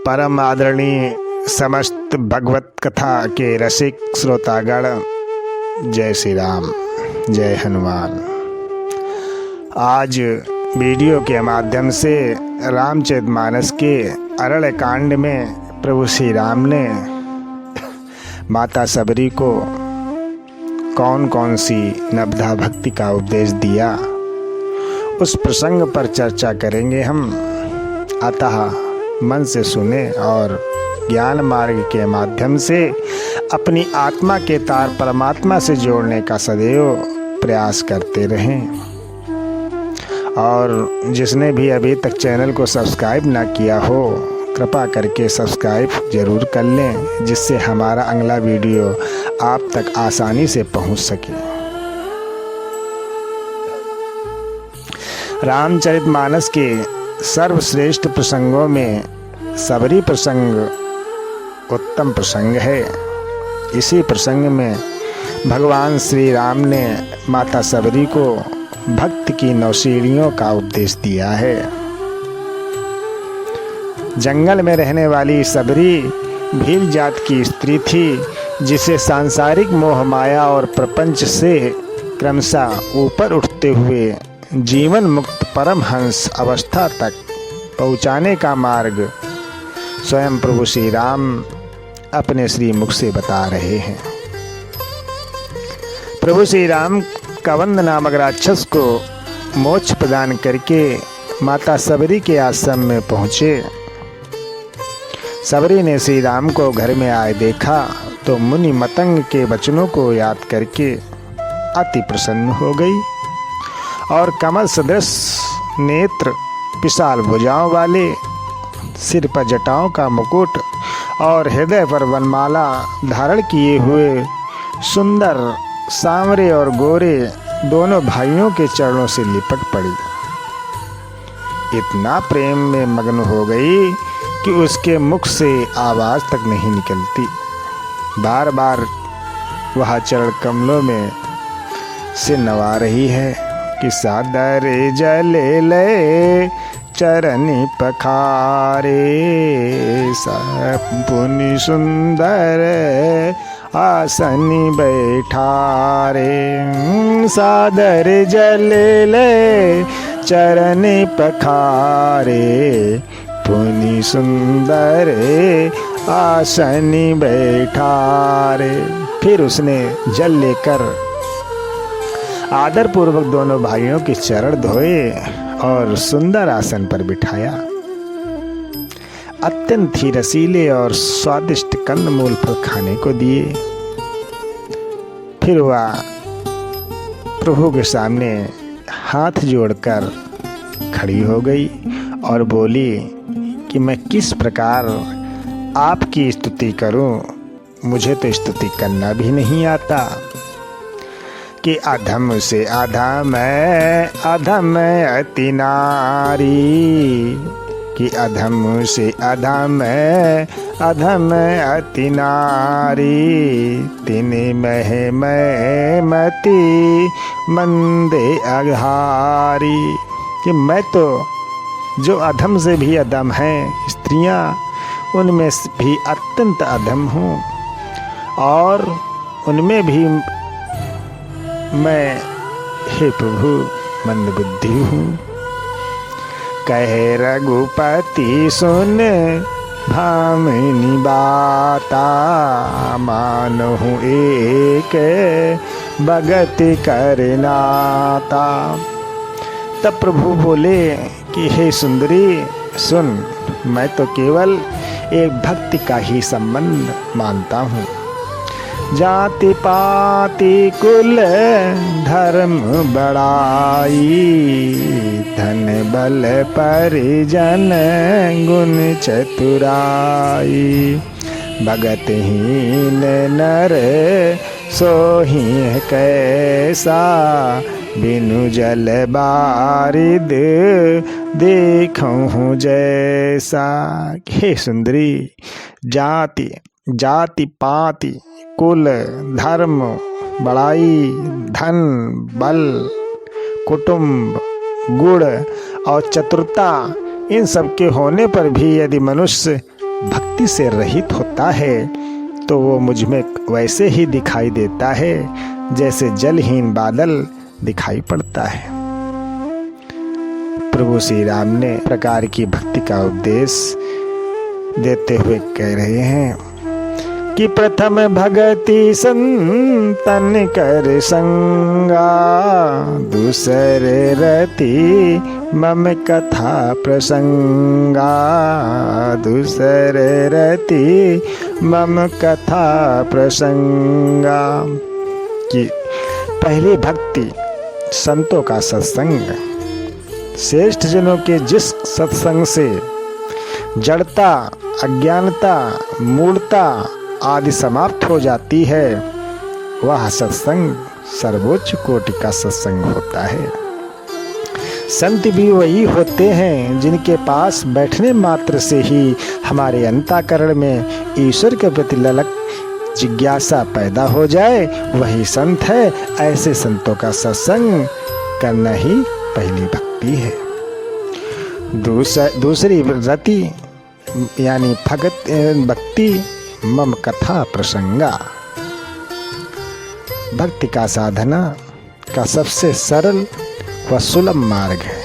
परम आदरणीय समस्त भगवत कथा के रसिक श्रोतागण, जय श्री राम, जय हनुमान। आज वीडियो के माध्यम से रामचरितमानस के अरण्य कांड में प्रभु श्री राम ने माता सबरी को कौन कौन सी नवधा भक्ति का उपदेश दिया, उस प्रसंग पर चर्चा करेंगे हम। अतः मन से सुने और ज्ञान मार्ग के माध्यम से अपनी आत्मा के तार परमात्मा से जोड़ने का सदैव प्रयास करते रहें। और जिसने भी अभी तक चैनल को सब्सक्राइब ना किया हो, कृपा करके सब्सक्राइब जरूर कर लें, जिससे हमारा अगला वीडियो आप तक आसानी से पहुंच सके। रामचरितमानस के सर्वश्रेष्ठ प्रसंगों में सबरी प्रसंग उत्तम प्रसंग है। इसी प्रसंग में भगवान श्री राम ने माता सबरी को भक्ति की 9 सीढ़ियों का उपदेश दिया है। जंगल में रहने वाली सबरी भील जात की स्त्री थी, जिसे सांसारिक मोह माया और प्रपंच से क्रमशः ऊपर उठते हुए जीवन मुक्त परमहंस अवस्था तक पहुँचाने का मार्ग स्वयं प्रभु श्री राम अपने श्री मुख से बता रहे हैं। प्रभु श्री राम कवंद नामक राक्षस को मोक्ष प्रदान करके माता सबरी के आश्रम में पहुँचे। सबरी ने श्री राम को घर में आए देखा तो मुनि मतंग के वचनों को याद करके अति प्रसन्न हो गई और कमल सदृश नेत्र, विशाल भुजाओं वाले, सिर पर जटाओं का मुकुट और हृदय पर वनमाला धारण किए हुए सुंदर सांवरे और गोरे दोनों भाइयों के चरणों से लिपट पड़ी। इतना प्रेम में मग्न हो गई कि उसके मुख से आवाज तक नहीं निकलती। बार बार वह चरण कमलों में से नवा रही है कि सादर जले ले चरनी पखारे, पुनि सुंदर आसनी बैठारे। सादर जले ले चरनी पखारे, पुनि सुंदर आसनी बैठारे। फिर उसने जल लेकर आदर पूर्वक दोनों भाइयों के चरण धोए और सुंदर आसन पर बिठाया। अत्यंत ही रसीले और स्वादिष्ट कंदमूल फल खाने को दिए। फिर वह प्रभु के सामने हाथ जोड़कर खड़ी हो गई और बोली कि मैं किस प्रकार आपकी स्तुति करूं, मुझे तो स्तुति करना भी नहीं आता। कि अधम से अधम अधम अति नारी, कि अधम से अधम अधम अति नारी, तिने मैं मति मंदे अघारी। कि मैं तो जो अधम से भी अधम हैं स्त्रियां, उनमें भी अत्यंत अधम हूँ और उनमें भी मैं, हे प्रभु, मंदबुद्धि हूँ। कहे रघुपति सुन भामिनी बाता, मानहु एक भगति करनाता। तब प्रभु बोले कि हे सुंदरी सुन, मैं तो केवल एक भक्ति का ही संबंध मानता हूँ। जाति पाति कुल धर्म बड़ाई, धन बल परिजन गुण चतुराई। भगतहीन नर सोही कैसा, बिनु जल बारिद देखूं जैसा। हे सुंदरी, जाति जाति पाति कुल धर्म बड़ाई धन बल कुटुंब गुण और चतुरता, इन सब के होने पर भी यदि मनुष्य भक्ति से रहित होता है तो वो मुझ में वैसे ही दिखाई देता है जैसे जलहीन बादल दिखाई पड़ता है। प्रभु श्री राम ने प्रकार की भक्ति का उपदेश देते हुए कह रहे हैं कि प्रथम भगति संतन कर संगा, दूसरे रति मम कथा प्रसंगा, दूसरे रति मम कथा प्रसंगा। कि पहली भक्ति संतों का सत्संग, श्रेष्ठ जनों के जिस सत्संग से जड़ता, अज्ञानता, मूढ़ता आदि समाप्त हो जाती है, वह सत्संग सर्वोच्च कोटि का सत्संग होता है। संत भी वही होते हैं जिनके पास बैठने मात्र से ही हमारे अंतःकरण में ईश्वर के प्रति ललक जिज्ञासा पैदा हो जाए, वही संत है। ऐसे संतों का सत्संग करना ही पहली भक्ति है। दूसरी रति यानी भक्ति मम कथा प्रसंगा, भक्ति का साधना का सबसे सरल व सुलभ मार्ग है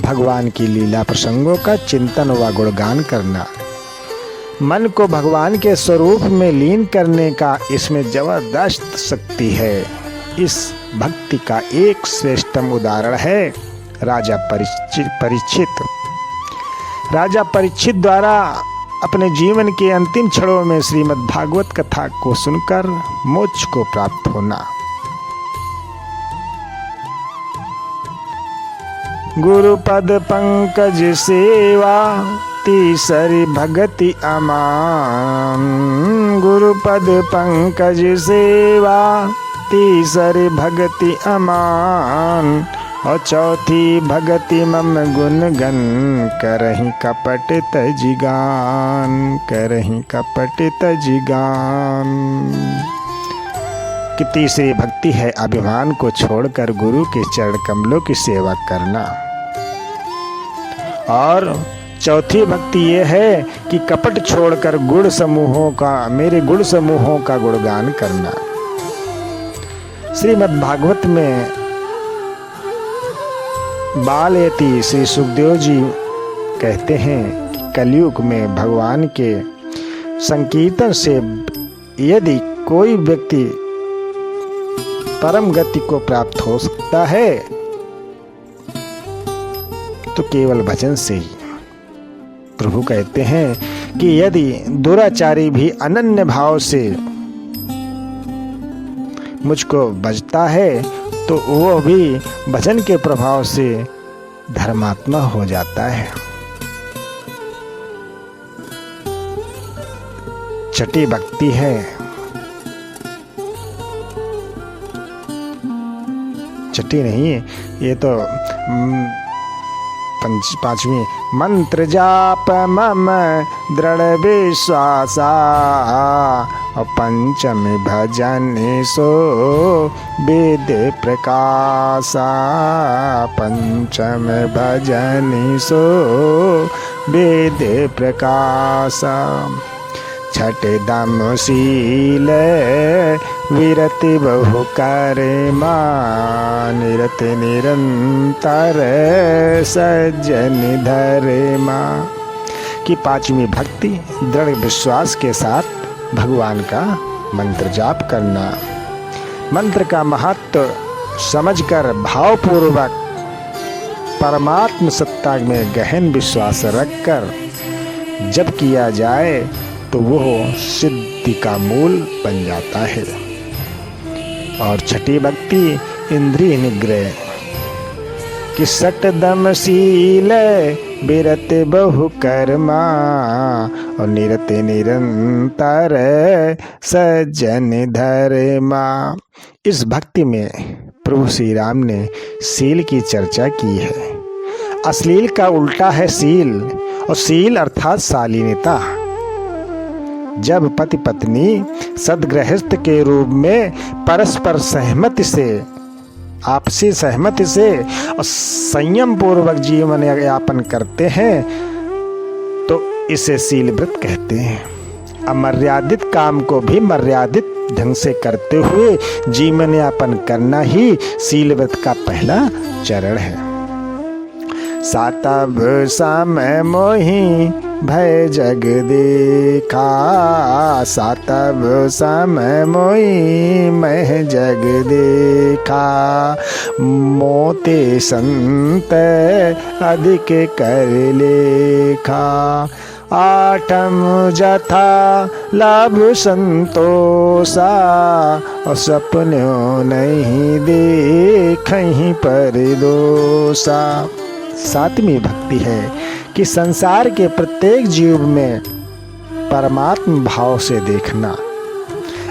भगवान की लीला प्रसंगों का चिंतन व गुणगान करना। मन को भगवान के स्वरूप में लीन करने का इसमें जबरदस्त शक्ति है। इस भक्ति का एक श्रेष्ठतम उदाहरण है राजा परीक्षित। राजा परीक्षित द्वारा अपने जीवन के अंतिम क्षणों में श्रीमद् भागवत कथा को सुनकर मोक्ष को प्राप्त होना। गुरुपद पंकज सेवा तीसरी भगति अमान, गुरुपद पंकज सेवा तीसरी भगति अमान, और चौथी भगति मम गुण गन, करहि कपट तजिगान, करहि कपट तजिगान। कि तीसरी भक्ति है अभिमान को छोड़कर गुरु के चरण कमलों की सेवा करना, और चौथी भक्ति ये है कि कपट छोड़कर गुण समूहों का, मेरे गुण समूहों का गुणगान करना। श्रीमद् भागवत में बालयति श्री सुखदेव जी कहते हैं कि कलयुग में भगवान के संकीर्तन से यदि कोई व्यक्ति परम गति को प्राप्त हो सकता है तो केवल भजन से ही। प्रभु कहते हैं कि यदि दुराचारी भी अनन्य भाव से मुझको भजता है तो वो भी भजन के प्रभाव से धर्मात्मा हो जाता है। छठी भक्ति है छठी नहीं, ये तो पांचवी। मंत्र जाप मम दृढ़ विश्वासा, और पंचमी भजन सो वेद प्रकाशा, पंचम भजन सो वेद प्रकाशा। छठ दम शील विरति बहु कर्मा, निरति निरंतर सज्जन धर्मा। की पांचवी भक्ति दृढ़ विश्वास के साथ भगवान का मंत्र जाप करना, मंत्र का महत्व समझकर भावपूर्वक परमात्म सत्ता में गहन विश्वास रखकर जब किया जाए तो वह सिद्धि का मूल बन जाता है। और छठी भक्ति इंद्रिय निग्रह कि सट दम शील विरत बहु कर्मा, और निरते निरंतर सज्जन धर्मा। इस भक्ति में प्रभु श्री राम ने शील की चर्चा की है। अश्लील का उल्टा है शील, और शील अर्थात शालीनता। जब पति पत्नी सद्गृहस्थ के रूप में परस्पर सहमति से, आपसी सहमति से और संयम पूर्वक जीवन यापन करते हैं तो इसे शील व्रत कहते हैं। अमर्यादित काम को भी मर्यादित ढंग से करते हुए जीवन यापन करना ही शील व्रत का पहला चरण है। सातब समय मोहि भय जग देखा, सातब समय मोहि मैं जग देखा, मोते संत अधिक कर लेखा, आठम जथा लाभ संतोषा, और सपनों नहीं देखहीं पर दोषा। सातवीं भक्ति है कि संसार के प्रत्येक जीव में परमात्म भाव से देखना,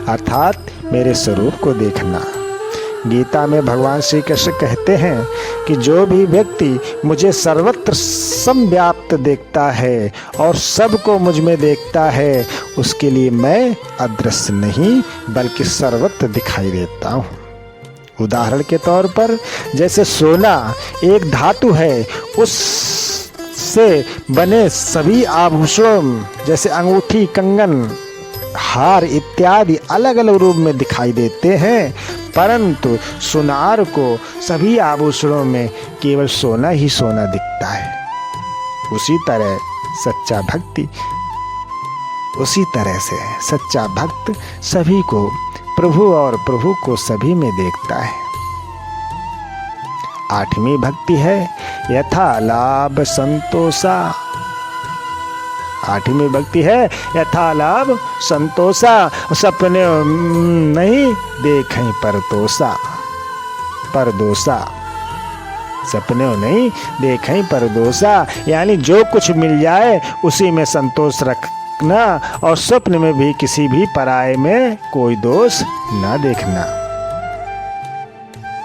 अर्थात मेरे स्वरूप को देखना। गीता में भगवान श्री कृष्ण कहते हैं कि जो भी व्यक्ति मुझे सर्वत्र समव्याप्त देखता है और सबको मुझ में देखता है, उसके लिए मैं अदृश्य नहीं बल्कि सर्वत्र दिखाई देता हूँ। उदाहरण के तौर पर जैसे सोना एक धातु है, उससे बने सभी आभूषणों जैसे अंगूठी, कंगन, हार इत्यादि अलग अलग रूप में दिखाई देते हैं, परंतु सुनार को सभी आभूषणों में केवल सोना ही सोना दिखता है। उसी तरह सच्चा भक्त सभी को प्रभु और प्रभु को सभी में देखता है। आठवीं भक्ति है यथा लाभ संतोषा। आठवीं भक्ति है यथा लाभ संतोषा, सपने नहीं देखें परदोषा। सपने नहीं देखें परदोषा, यानी जो कुछ मिल जाए उसी में संतोष रखना और स्वप्न में भी किसी भी पराये में कोई दोष ना देखना।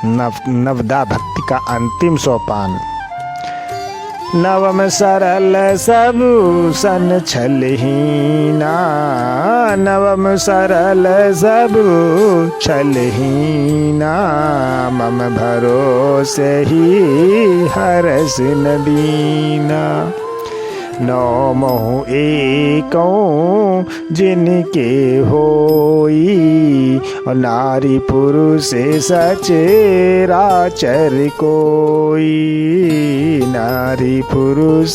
नवदा भक्ति का अंतिम सोपान। नवम सरल सबु सन छलहीना, नवम सरल सबु छलहीना, मम भरोसे ही हरस न दीना। नौ मोह एकौ जिनके होई, और नारी पुरुष सचराचर कोई, नारी पुरुष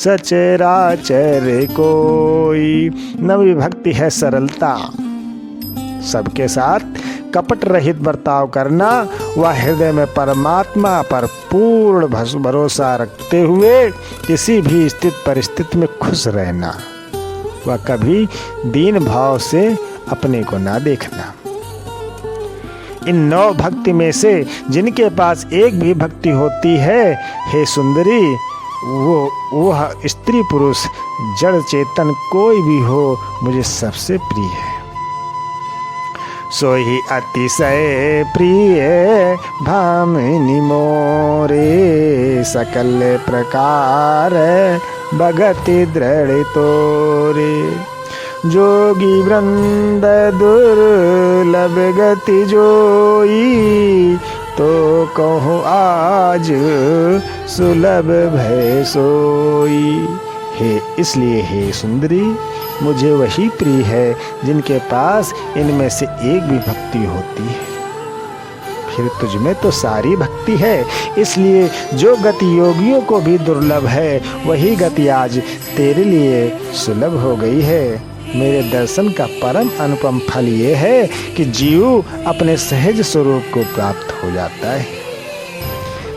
सचराचर कोई। नवी भक्ति है सरलता, सबके साथ कपट रहित बर्ताव करना, वह हृदय में परमात्मा पर पूर्ण भरोसा रखते हुए किसी भी स्थिति परिस्थिति में खुश रहना, वह कभी दीन भाव से अपने को ना देखना। इन 9 भक्ति में से जिनके पास एक भी भक्ति होती है, हे सुंदरी, वह स्त्री पुरुष जड़ चेतन कोई भी हो, मुझे सबसे प्रिय है। सोई अतिशय प्रिय भामिनी मोरे, सकल प्रकार भगति दृढ़ तोरे। जोगी वृंद दुर्लभ गति जोई, तो कहूँ आज सुलभ भय सोई। इसलिए हे सुंदरी, मुझे वही प्रिय है जिनके पास इनमें से एक भी भक्ति होती है। फिर तुझ में तो सारी भक्ति है, इसलिए जो गति योगियों को भी दुर्लभ है, वही गति आज तेरे लिए सुलभ हो गई है। मेरे दर्शन का परम अनुपम फल ये है कि जीव अपने सहज स्वरूप को प्राप्त हो जाता है।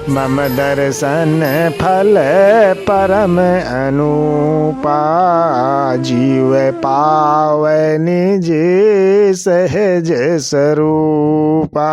मम दर्शन फल परम अनुपा, जीव पावै निज सहज स्वरूपा।